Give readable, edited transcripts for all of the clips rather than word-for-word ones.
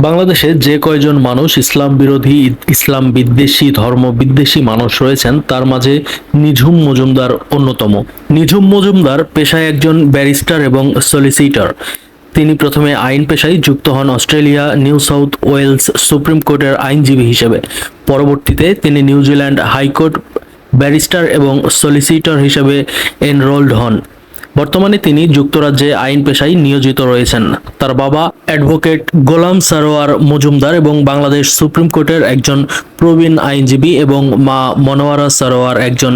বাংলাদেশে যে কয়জন মানুষ ইসলাম বিরোধী, ইসলাম বিদ্বেষী, ধর্ম বিদ্বেষী মানুষ রয়েছেন তার মাঝে নিঝুম মজুমদার অন্যতম। নিঝুম মজুমদার পেশায় একজন ব্যারিস্টার এবং সলিসিটর। তিনি প্রথমে আইন পেশায় যুক্ত হন Australia, New South Wales Supreme কোর্টের আইনজীবী হিসেবে। পরবর্তীতে তিনি নিউজিল্যান্ড হাইকোর্ট ব্যারিস্টার এবং সলিসিটর হিসেবে এনরোলড হন। বর্তমানে তিনি যুক্তরাজ্যে আইন পেশায় নিয়োজিত রয়েছেন। তার বাবা অ্যাডভোকেট গোলাম সারোয়ার মজুমদার এবং বাংলাদেশ সুপ্রিম কোর্টের একজন প্রবীণ আইনজীবী এবং মা মনোয়ারা সারোয়ার একজন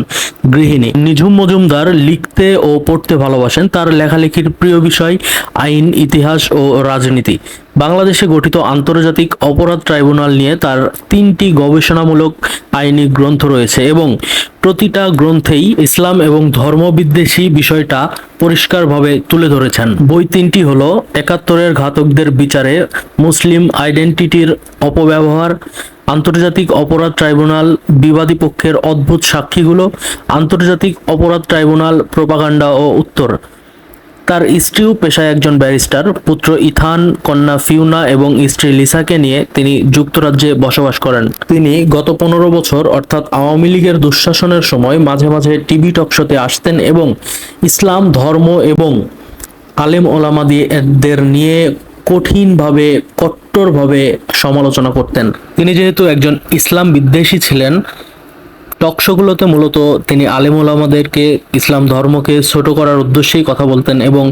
গৃহিণী। নিঝুম মজুমদার লিখতে ও পড়তে ভালোবাসেন। তার লেখালেখির প্রিয় বিষয় আইন, ইতিহাস ও রাজনীতি। বাংলাদেশে গঠিত আন্তর্জাতিক অপরাধ ট্রাইব্যুনাল নিয়ে তার 3টি গবেষণামূলক আইনি গ্রন্থ রয়েছে এবং প্রতিটা গ্রন্থেই ইসলাম এবং ধর্মবিদ্বেষী বিষয়টা পরিষ্কারভাবে তুলে ধরেছেন। বই 3টি হলো একাত্তরের ঘাতকদের বিচারে মুসলিম আইডেন্টিটির অপব্যবহার, আন্তর্জাতিক অপরাধ ট্রাইব্যুনাল, বিবাদী পক্ষের অদ্ভুত সাক্ষীগুলো, আন্তর্জাতিক অপরাধ ট্রাইব্যুনাল, প্রোপাগান্ডা ও উত্তর। তার স্ত্রীও পেশায় একজন ব্যারিস্টার। পুত্র ইথান, কন্যা ফিউনা এবং স্ত্রী লিসাকে নিয়ে তিনি যুক্তরাজ্যে বসবাস করেন। তিনি গত 15 বছর অর্থাৎ আওয়ামী লীগের দুঃশাসনের সময় মাঝে মাঝে টিভি টক শোতে আসতেন এবং ইসলাম ধর্ম এবং আলেম ওলামাদের নিয়ে কঠিনভাবে, কট্টরভাবে সমালোচনা করতেন। তিনি যেহেতু একজন ইসলাম বিদ্বেষী ছিলেন, টকশোগুলোতে মূলত তিনি আলেম ওলামাদেরকে, ইসলাম ধর্মকে ছোট করার উদ্দেশ্যেই কথা বলতেন এবং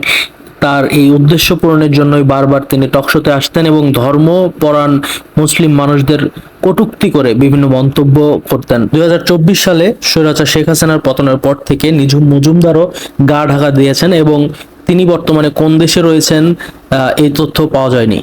তার এই উদ্দেশ্য পূরণের জন্যই বারবার তিনি টকশোতে আসতেন এবং ধর্মপরায়ণ মুসলিম মানুষদের কটূক্তি করে বিভিন্ন মন্তব্য করতেন। 2024 সালে স্বৈরাচার শেখ হাসিনার পতনের পর থেকে নিঝুম মজুমদারও গা ঢাকা দিয়েছেন এবং তিনি বর্তমানে কোন দেশে রয়েছেন এই তথ্য পাওয়া যায়নি।